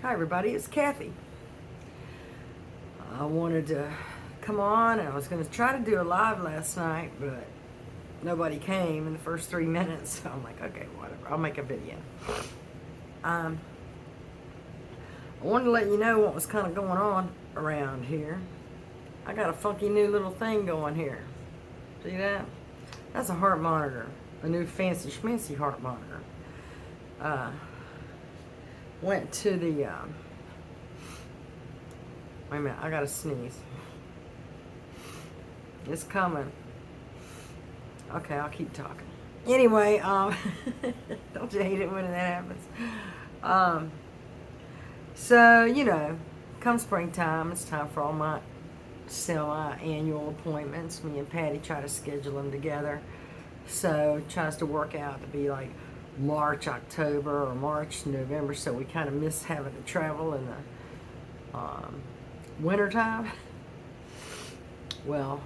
Hi everybody, it's Kathy. I wanted to come on and I was going to try to do a live last night, but nobody came in the first 3 minutes. So I'm like, okay, whatever, I'll make a video. Um, I wanted to let you know what was kind of going on around here. I got a funky new little thing going here. See that? That's a heart monitor, a new fancy schmancy heart monitor. Went to the, wait a minute, I gotta sneeze. It's coming. Okay, I'll keep talking. Anyway, don't you hate it when that happens? So, come springtime, it's time for all my semi-annual appointments. Me and Patty try to schedule them together. So it tries to work out to be like March, October, or March, November. So we kind of miss having to travel in the wintertime. Well,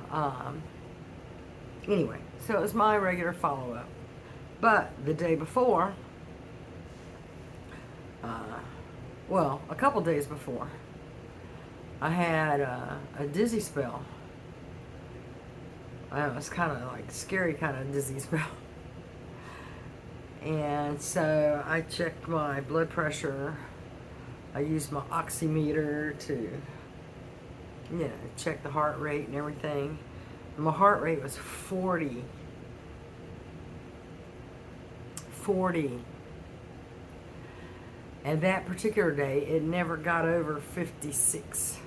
anyway, so it was my regular follow-up. But the day before, a couple days before, I had a dizzy spell. It was kind of like scary kind of dizzy spell. And so I checked my blood pressure. I used my oximeter to, check the heart rate and everything. My heart rate was 40. 40. And that particular day, it never got over 56.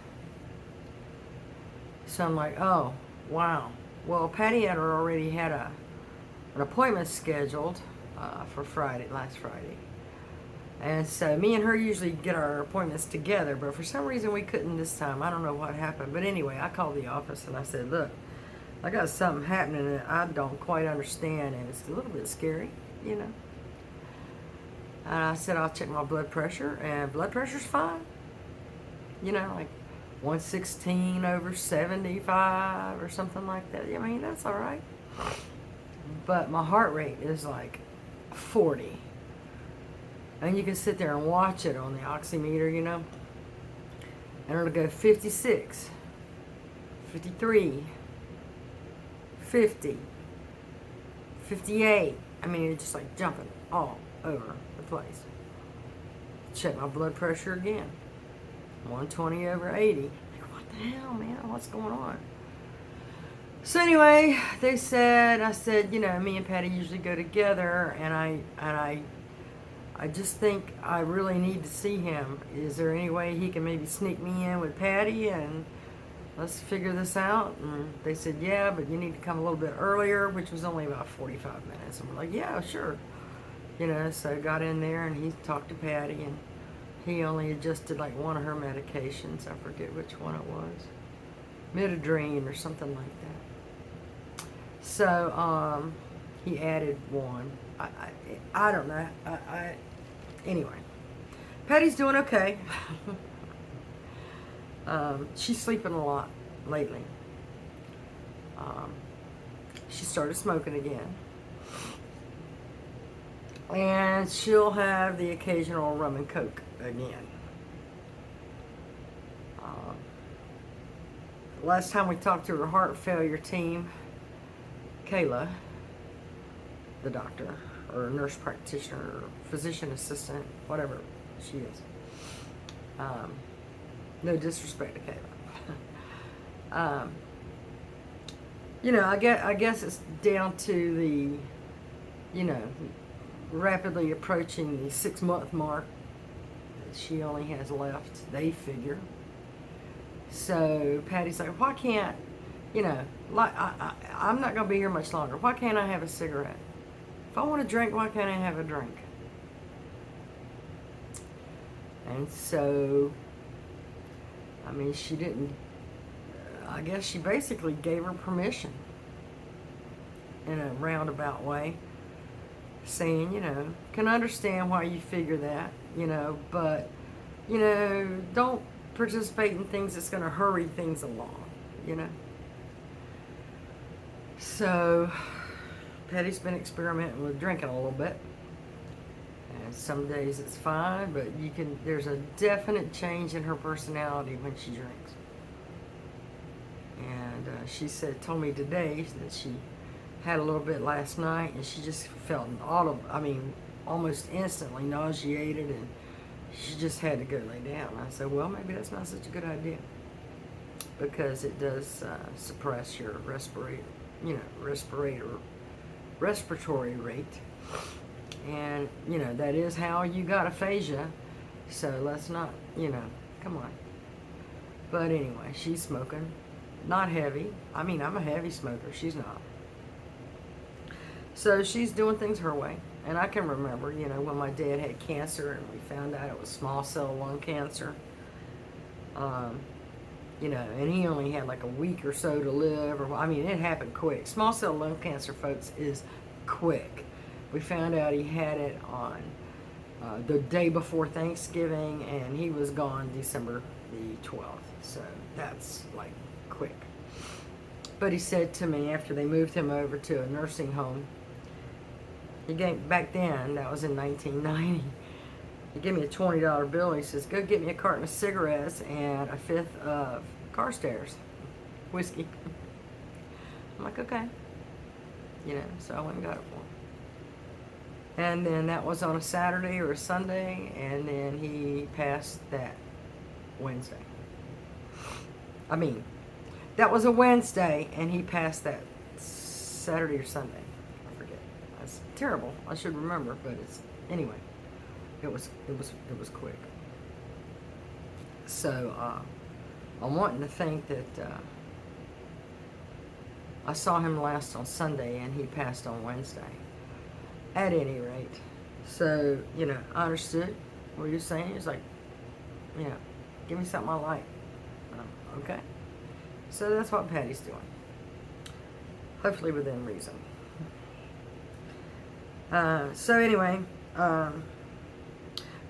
So I'm like, oh, wow. Well, Patty had already had an appointment scheduled for last Friday. And so me and her usually get our appointments together, but for some reason we couldn't this time. I don't know what happened. But anyway, I called the office and I said, look, I got something happening that I don't quite understand, and it's a little bit scary, And I said, I'll check my blood pressure, and blood pressure's fine. Like 116/75 or something like that. I mean, that's all right. But my heart rate is like 40. And you can sit there and watch it on the oximeter, And it'll go 56, 53, 50, 58. I mean, it's just like jumping all over the place. Check my blood pressure again. 120/80. Like, what the hell, man? What's going on? So anyway, I said, me and Patty usually go together, and I just think I really need to see him. Is there any way he can maybe sneak me in with Patty and let's figure this out? And they said, yeah, but you need to come a little bit earlier, which was only about 45 minutes. And we're like, yeah, sure. So I got in there and he talked to Patty, and he only adjusted like one of her medications. I forget which one it was. Midodrine or something like that. So he added one. I don't know. Anyway, Patty's doing okay. She's sleeping a lot lately. She started smoking again. And she'll have the occasional rum and coke again. Last time we talked to her heart failure team, Kayla, the doctor, or nurse practitioner, or physician assistant, whatever she is. No disrespect to Kayla. I guess it's down to the, rapidly approaching the 6-month mark that she only has left, they figure. So Patty's like, why can't, I'm not going to be here much longer. Why can't I have a cigarette? If I want to drink, why can't I have a drink? And so, she didn't, I guess she basically gave her permission in a roundabout way, saying, can understand why you figure that, but, don't participate in things that's going to hurry things along, So, Patty's been experimenting with drinking a little bit. And some days it's fine, but there's a definite change in her personality when she drinks. And she told me today that she had a little bit last night, and she just felt almost instantly nauseated, and she just had to go lay down. I said, well, maybe that's not such a good idea, because it does suppress your respiratory rate. And, that is how you got aphasia. So let's not, come on. But anyway, she's smoking. Not heavy. I'm a heavy smoker. She's not. So she's doing things her way. And I can remember, when my dad had cancer and we found out it was small cell lung cancer. And he only had like a week or so to live. It happened quick. Small cell lung cancer, folks, is quick. We found out he had it on the day before Thanksgiving, and he was gone December the 12th. So that's like quick. But he said to me after they moved him over to a nursing home, back then, that was in 1990, he gave me a $20 bill. He says, go get me a carton of cigarettes and a fifth of Carstairs whiskey. I'm like, okay. So I went and got it for him. And then that was on a Saturday or a Sunday, and then he passed that Wednesday. That was a Wednesday, and he passed that Saturday or Sunday. I forget. That's terrible. I should remember, but anyway. It was quick. So I'm wanting to think that I saw him last on Sunday, and he passed on Wednesday. At any rate, so I understood what you're saying. It's like, give me something I like. Okay. So that's what Patty's doing. Hopefully within reason. So anyway,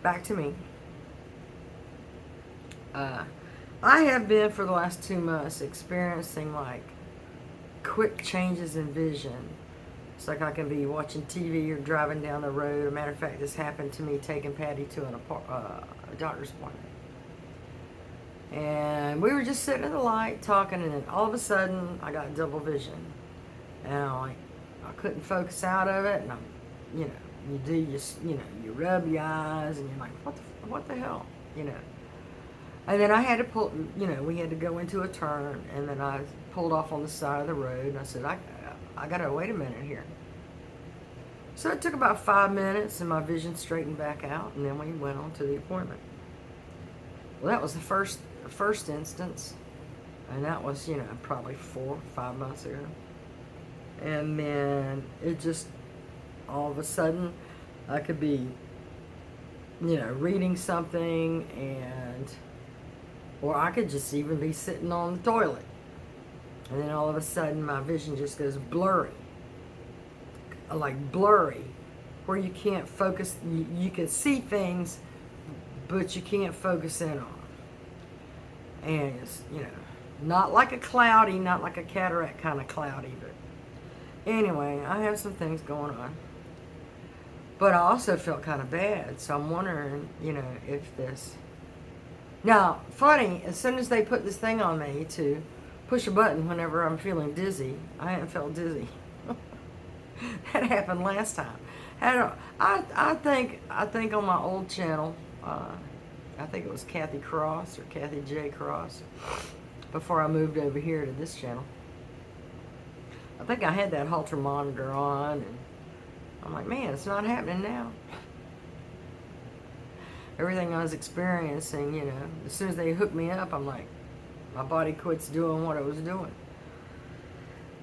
back to me. I have been for the last 2 months experiencing like quick changes in vision. It's like I can be watching TV or driving down the road. As a matter of fact, this happened to me taking Patty to a doctor's appointment. And we were just sitting at the light talking, and then all of a sudden I got double vision. And I couldn't focus out of it, and you rub your eyes, and you're like, what the hell, And then I had to pull, we had to go into a turn, and then I pulled off on the side of the road, and I said, I gotta wait a minute here. So it took about 5 minutes, and my vision straightened back out, and then we went on to the appointment. Well, that was the first instance, and that was, probably 4 or 5 months ago. And then it just, all of a sudden, I could be, reading something, or I could just even be sitting on the toilet. And then all of a sudden, my vision just goes blurry. Like blurry, where you can't focus. You can see things, but you can't focus in on them. And it's, not like a cloudy, not like a cataract kind of cloudy, but anyway, I have some things going on. But I also felt kind of bad, so I'm wondering, if this... Now, funny, as soon as they put this thing on me to push a button whenever I'm feeling dizzy, I haven't felt dizzy. That happened last time. I think on my old channel, I think it was Kathy Cross or Kathy J. Cross, before I moved over here to this channel. I think I had that Holter monitor on, and I'm like, man, it's not happening now. Everything I was experiencing, as soon as they hooked me up, I'm like, my body quits doing what it was doing.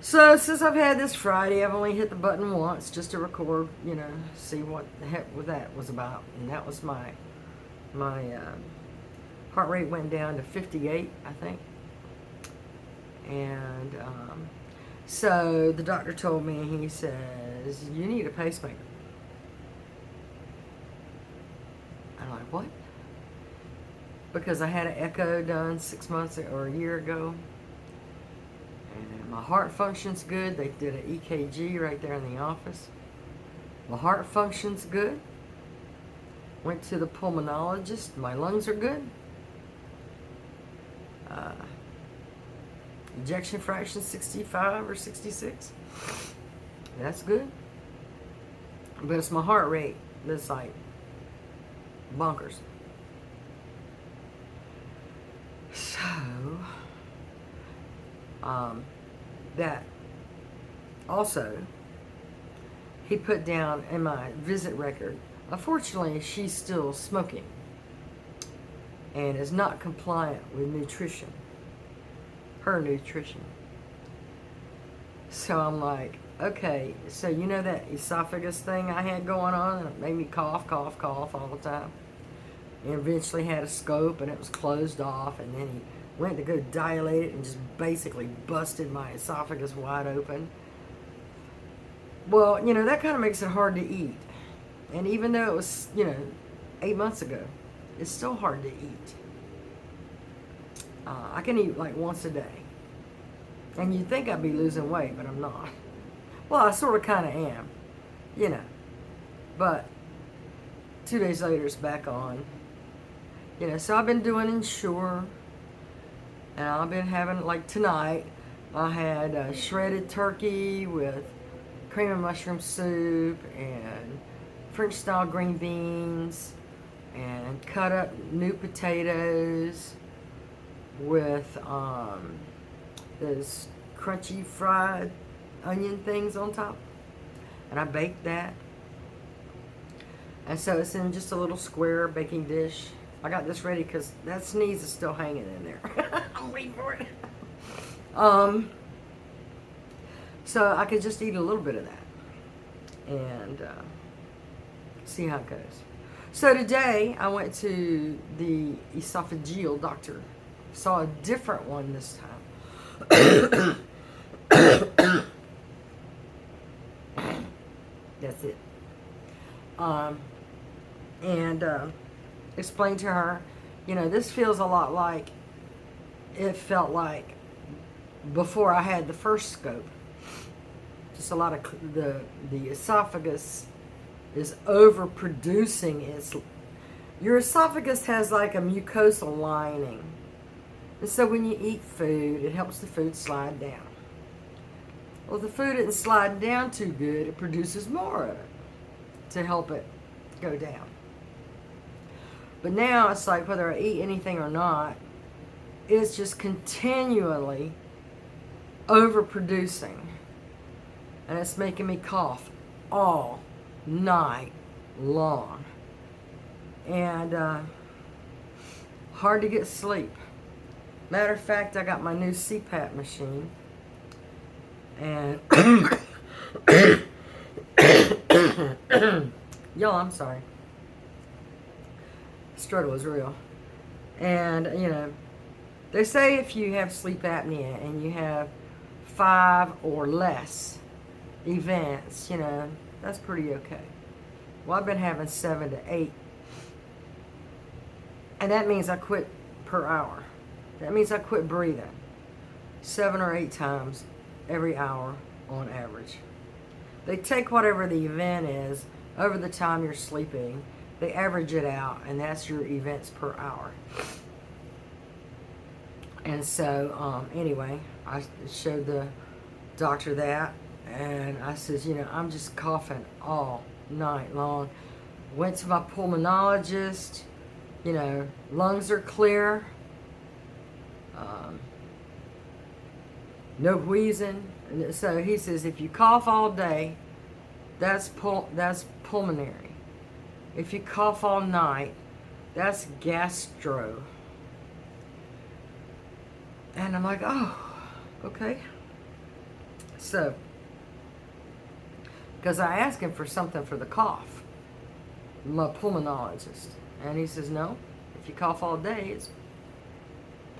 So since I've had this Friday, I've only hit the button once just to record, see what the heck that was about. And that was my heart rate went down to 58, I think. And so the doctor told me, he says, you need a pacemaker. I'm like, what? Because I had an echo done 6 months or a year ago. And my heart functions good. They did an EKG right there in the office. My heart functions good. Went to the pulmonologist. My lungs are good. Ejection fraction 65 or 66. That's good. But it's my heart rate that's like bonkers. So, that also, he put down in my visit record, unfortunately, she's still smoking and is not compliant with nutrition, her nutrition. So I'm like, okay, so you know that esophagus thing I had going on, and it made me cough all the time. And eventually had a scope, and it was closed off, and then he went to go dilate it and just basically busted my esophagus wide open. Well, you know, that kind of makes it hard to eat. And even though it was, 8 months ago, it's still hard to eat. I can eat like once a day. And you'd think I'd be losing weight, but I'm not. Well, I sort of kind of am, But 2 days later, it's back on. So I've been doing Ensure. And I've been having, like tonight, I had shredded turkey with cream and mushroom soup and French style green beans and cut up new potatoes with those crunchy fried onion things on top. And I baked that. And so it's in just a little square baking dish. I got this ready because that sneeze is still hanging in there. I'm waiting for it. So I could just eat a little bit of that and see how it goes. So today I went to the esophageal doctor. Saw a different one this time. That's it. And explained to her, this feels a lot like it felt like before I had the first scope. Just a lot of the esophagus is overproducing your esophagus has like a mucosal lining. And so when you eat food, it helps the food slide down. Well, if the food isn't sliding down too good, it produces more of it to help it go down. But now it's like whether I eat anything or not, it's just continually overproducing. And it's making me cough all night long. And hard to get sleep. Matter of fact, I got my new CPAP machine. And y'all, I'm sorry. Struggle is real. And, they say if you have sleep apnea and you have 5 or less events, that's pretty okay. Well, I've been having 7 to 8. And that means I quit per hour. That means I quit breathing 7 or 8 times every hour on average. They take whatever the event is over the time you're sleeping. They average it out, and that's your events per hour. And so, anyway, I showed the doctor that, and I says, I'm just coughing all night long. Went to my pulmonologist. Lungs are clear. No wheezing. And so he says, if you cough all day, that's pulmonary. If you cough all night, that's gastro. And I'm like, oh, okay. So, because I asked him for something for the cough, my pulmonologist. And he says, no, if you cough all day, it's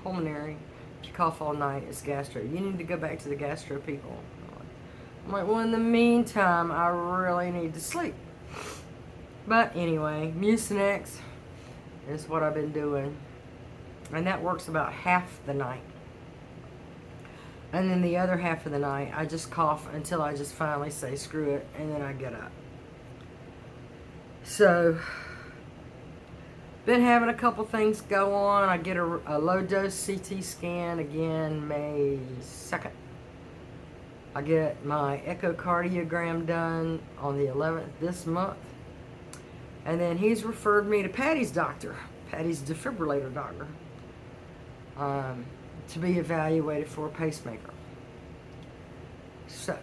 pulmonary. If you cough all night, it's gastro. You need to go back to the gastro people. I'm like, well, in the meantime, I really need to sleep. But anyway, Mucinex is what I've been doing. And that works about half the night. And then the other half of the night, I just cough until I just finally say, screw it, and then I get up. So, been having a couple things go on. I get a low-dose CT scan again May 2nd. I get my echocardiogram done on the 11th this month. And then he's referred me to Patty's doctor, Patty's defibrillator doctor, to be evaluated for a pacemaker. So,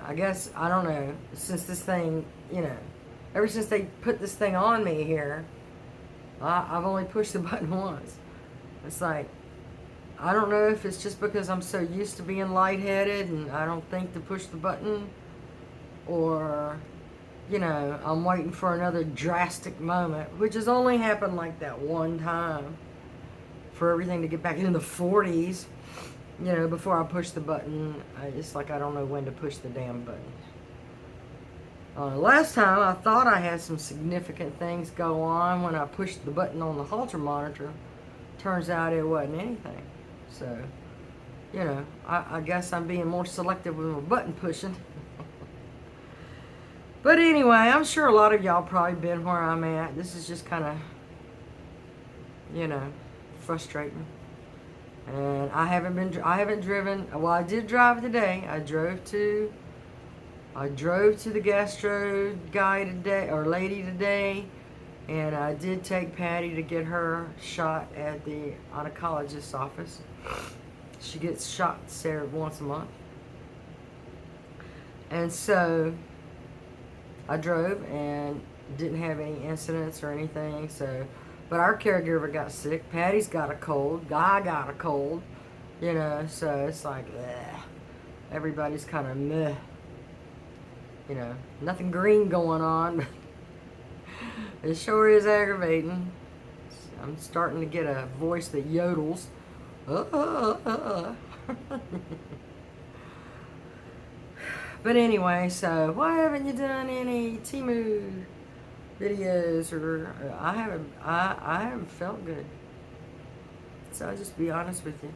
I guess, I don't know, since this thing, ever since they put this thing on me here, I've only pushed the button once. It's like, I don't know if it's just because I'm so used to being lightheaded and I don't think to push the button, or, I'm waiting for another drastic moment, which has only happened like that one time, for everything to get back into the 40s, before I push the button. It's like I don't know when to push the damn button. Last time I thought I had some significant things go on when I pushed the button on the Holter monitor. Turns out it wasn't anything. So, I guess I'm being more selective with my button pushing. But anyway, I'm sure a lot of y'all probably been where I'm at. This is just kind of, frustrating. And I haven't driven. Well, I did drive today. I drove to the gastro guy today, or lady today, and I did take Patty to get her shot at the oncologist's office. She gets shots there once a month. And so I drove and didn't have any incidents or anything. So, but our caregiver got sick. Patty's got a cold. Guy got a cold. So it's like, ugh. Everybody's kind of meh. Nothing green going on. It sure is aggravating. I'm starting to get a voice that yodels. But anyway, so why haven't you done any Temu videos? Or I haven't felt good. So I'll just be honest with you.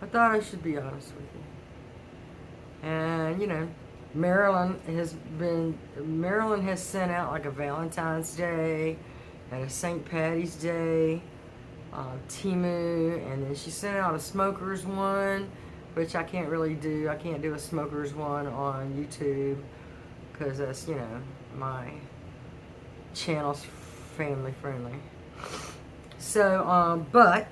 I thought I should be honest with you. And Maryland has sent out like a Valentine's Day and a St. Patty's Day Temu, and then she sent out a smokers one, which I can't really do. I can't do a smokers one on YouTube because that's, my channel's family friendly. So, but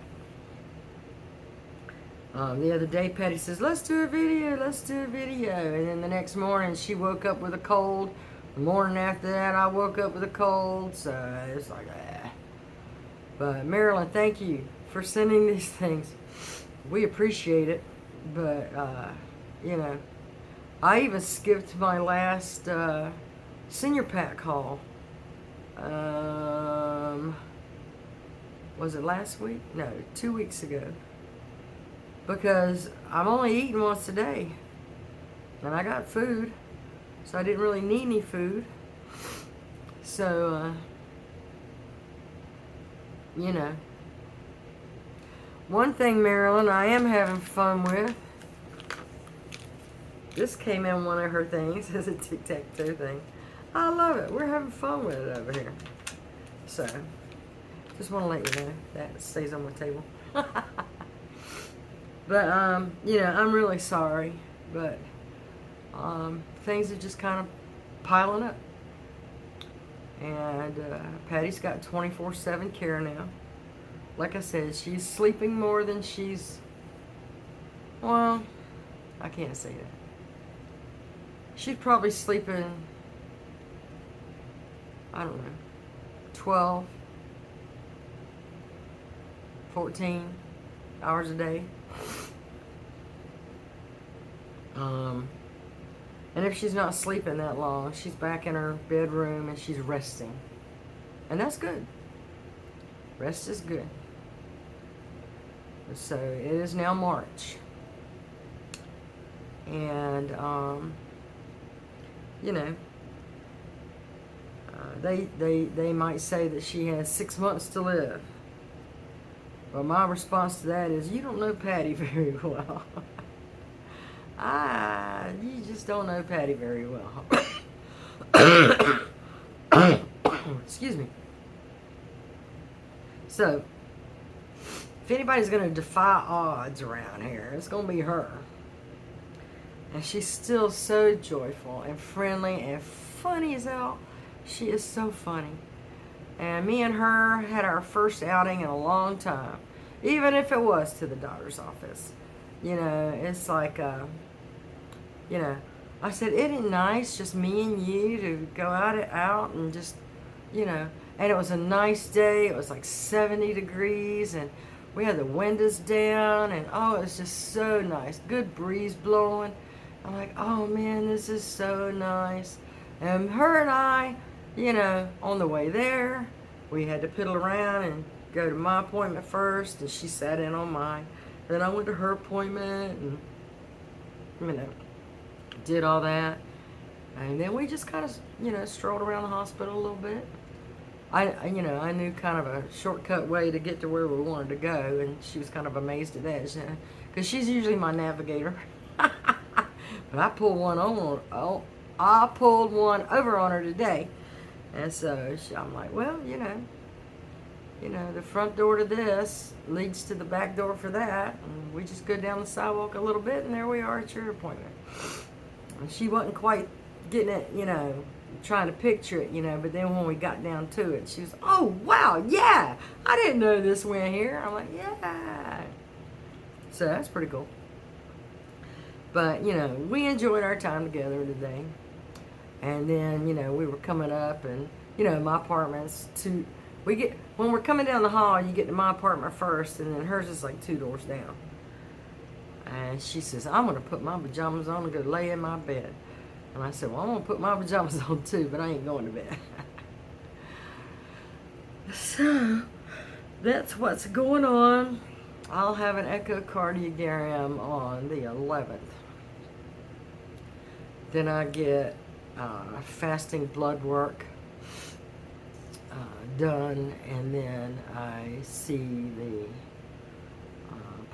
the other day, Patty says, let's do a video. And then the next morning, she woke up with a cold. The morning after that, I woke up with a cold. So it's like, ah. But Marilyn, thank you for sending these things. We appreciate it. But, I even skipped my last senior pack haul. Was it last week? No, 2 weeks ago. Because I'm only eating once a day. And I got food. So I didn't really need any food. So, one thing, Marilyn, I am having fun with. This came in one of her things as a tic-tac-toe thing. I love it. We're having fun with it over here. So, just want to let you know that stays on my table. But, I'm really sorry. But, things are just kind of piling up. And Patty's got 24/7 care now. Like I said, she's sleeping more than she's... Well, I can't say that. She's probably sleeping, I don't know, 12, 14 hours a day. And if she's not sleeping that long, she's back in her bedroom and she's resting. And that's good. Rest is good. So it is now March. And, they might say that she has 6 months to live. Well, my response to that is, you don't know Patty very well. You just don't know Patty very well. Excuse me. So, if anybody's going to defy odds around here, it's going to be her. And she's still so joyful and friendly and funny as hell. She is so funny. And me and her had our first outing in a long time. Even if it was to the doctor's office. You know, it's like, you know, I said, isn't it nice just me and you to go out and just, you know. And it was a nice day. It was like 70 degrees. And we had the windows down. And, oh, it was just so nice. Good breeze blowing. I'm like, oh, man, this is so nice. And her and I, you know, on the way there, we had to piddle around and go to my appointment first, and she sat in on mine. Then I went to her appointment and, you know, did all that. And then we just kind of, you know, strolled around the hospital a little bit. You know, I knew kind of a shortcut way to get to where we wanted to go, and she was kind of amazed at that, because she's usually my navigator. But I pulled one I pulled one over on her today. And so I'm like, well, you know, the front door to this leads to the back door for that. And we just go down the sidewalk a little bit, and there we are at your appointment. And she wasn't quite getting it, you know, trying to picture it, you know, but then when we got down to it, she was, oh, wow, yeah, I didn't know this went here. I'm like, yeah. So that's pretty cool. But, you know, we enjoyed our time together today. And then, you know, we were coming up, and, you know, my apartment's when we're coming down the hall, you get to my apartment first, and then hers is like 2 doors down. And she says, I'm going to put my pajamas on and go lay in my bed. And I said, well, I'm going to put my pajamas on too, but I ain't going to bed. So, that's what's going on. I'll have an echocardiogram on the 11th. Then I get fasting blood work done, and then I see the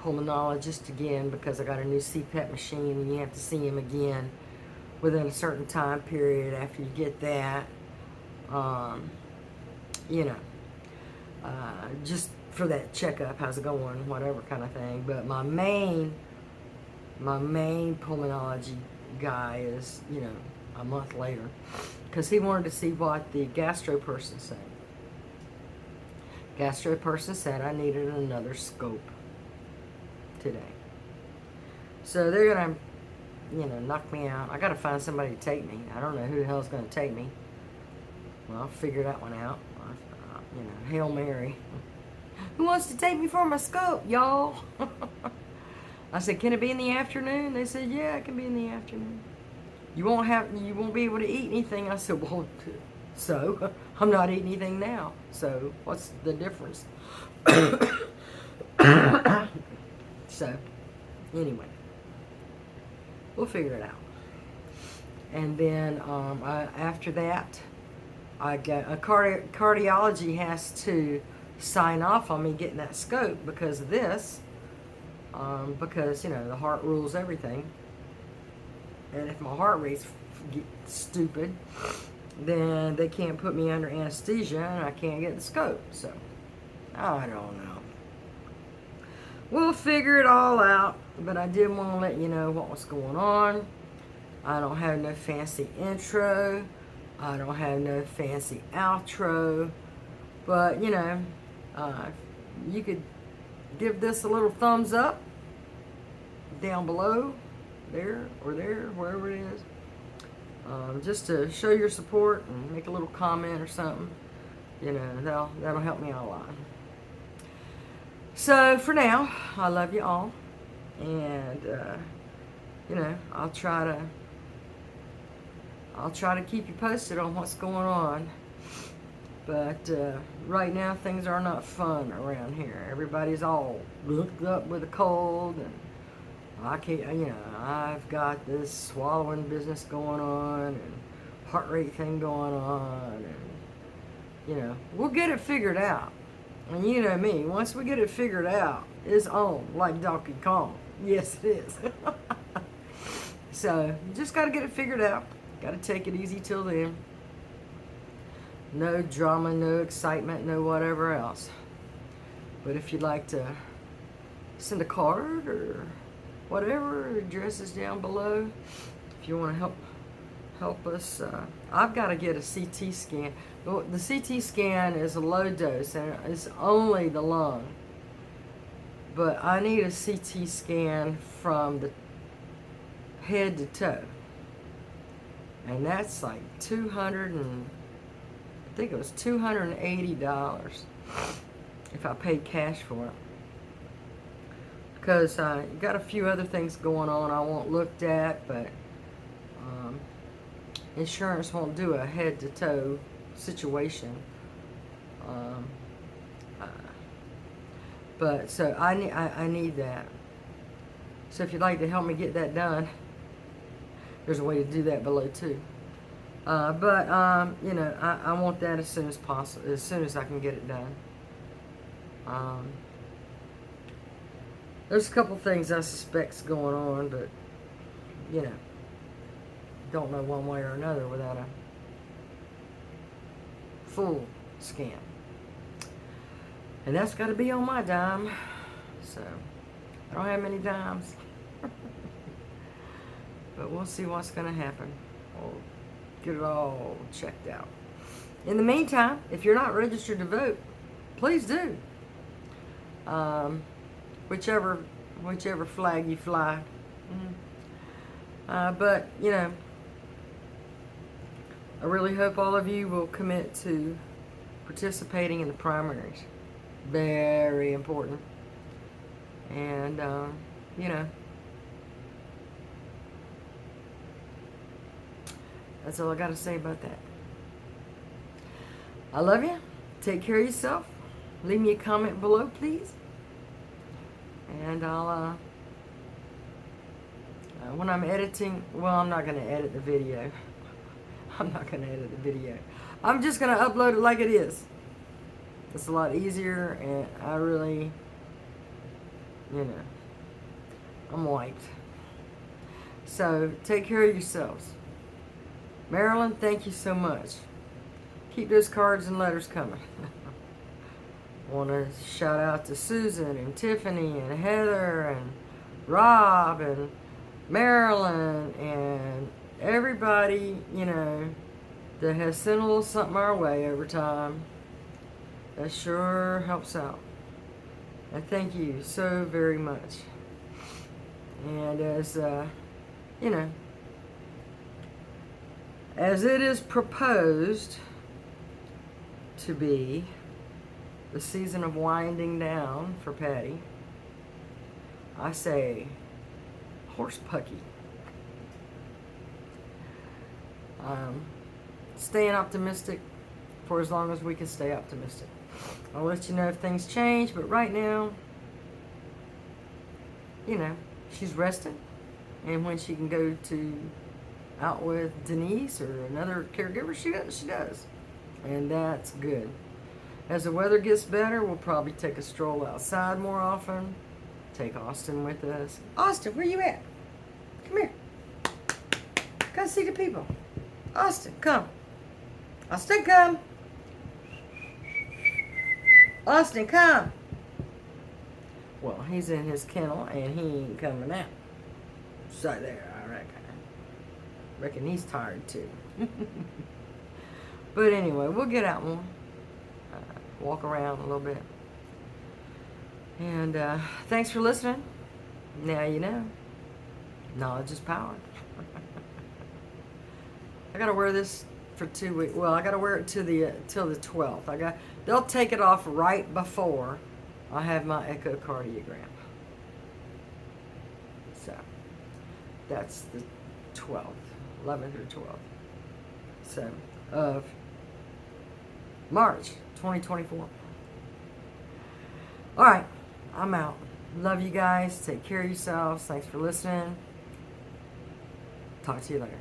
pulmonologist again, because I got a new CPAP machine, and you have to see him again within a certain time period after you get that. You know, just for that checkup, how's it going, whatever kind of thing. But my main pulmonology guy is, you know, a month later, because he wanted to see what the gastro person said. Gastro person said I needed another scope today. So they're gonna, you know, knock me out. I gotta find somebody to take me. I don't know who the hell's gonna take me. Well, I'll figure that one out. You know, Hail Mary. Who wants to take me for my scope, y'all? I said, can it be in the afternoon? They said, yeah, it can be in the afternoon. You won't be able to eat anything. I said, well, so I'm not eating anything now. So what's the difference? So anyway, we'll figure it out. And then after that, I got a cardiology has to sign off on me getting that scope because of this. Because, you know, the heart rules everything. And if my heart rate's stupid, then they can't put me under anesthesia, and I can't get the scope. So, I don't know. We'll figure it all out, but I did want to let you know what was going on. I don't have no fancy intro. I don't have no fancy outro. But, you know, you could give this a little thumbs up down below, there or there, wherever it is, just to show your support and make a little comment or something. You know, that'll help me out a lot. So for now, I love you all, and you know, I'll try to keep you posted on what's going on. But right now, things are not fun around here. Everybody's all hooked up with a cold, and I can't, you know, I've got this swallowing business going on, and heart rate thing going on, and, you know, we'll get it figured out. And you know me, once we get it figured out, it's on, like Donkey Kong. Yes, it is. So, just got to get it figured out. Got to take it easy till then. No drama, no excitement, no whatever else. But if you'd like to send a card or whatever, address is down below. If you want to help us, I've got to get a CT scan. The CT scan is a low dose and it's only the lung. But I need a CT scan from the head to toe. And that's like I think it was $280 if I paid cash for it. Because you got a few other things going on I won't looked at, but insurance won't do a head to toe situation. But so I need that. So if you'd like to help me get that done, there's a way to do that below too. But you know, I want that as soon as possible, as soon as I can get it done. There's a couple things I suspect's going on, but you know, don't know one way or another without a full scan. And that's got to be on my dime. So I don't have many dimes. But we'll see what's going to happen. We'll get it all checked out. In the meantime, if you're not registered to vote, please do. Whichever flag you fly. But, you know, I really hope all of you will commit to participating in the primaries. Very important. And, you know, that's all I got to say about that. I love you. Take care of yourself. Leave me a comment below, please. And I'll, when I'm editing, well, I'm not going to edit the video. I'm not going to edit the video. I'm just going to upload it like it is. It's a lot easier, and I really, you know, I'm wiped. So, take care of yourselves. Marilyn, thank you so much. Keep those cards and letters coming. I want to shout out to Susan and Tiffany and Heather and Rob and Marilyn and everybody, you know, that has sent a little something our way over time. That sure helps out. And thank you so very much. And as, you know, as it is proposed to be the season of winding down for Patty, I say horse pucky. Staying optimistic for as long as we can stay optimistic. I'll let you know if things change, but right now, you know, she's resting, and when she can go out with Denise or another caregiver, she does, and that's good. As the weather gets better, we'll probably take a stroll outside more often. Take Austin with us. Austin, where you at? Come here. Come see the people. Austin, come. Austin, come. Austin, come. Well, he's in his kennel and he ain't coming out. So there, I reckon he's tired too. But anyway, we'll get out more. Walk around a little bit. And thanks for listening. Now you know. Knowledge is power. I gotta wear this for 2 weeks. Well, I gotta wear it till the 12th. They'll take it off right before I have my echocardiogram. So that's the 12th, 11th or 12th. So of March 2024. All right, I'm out. Love you guys. Take care of yourselves. Thanks for listening. Talk to you later.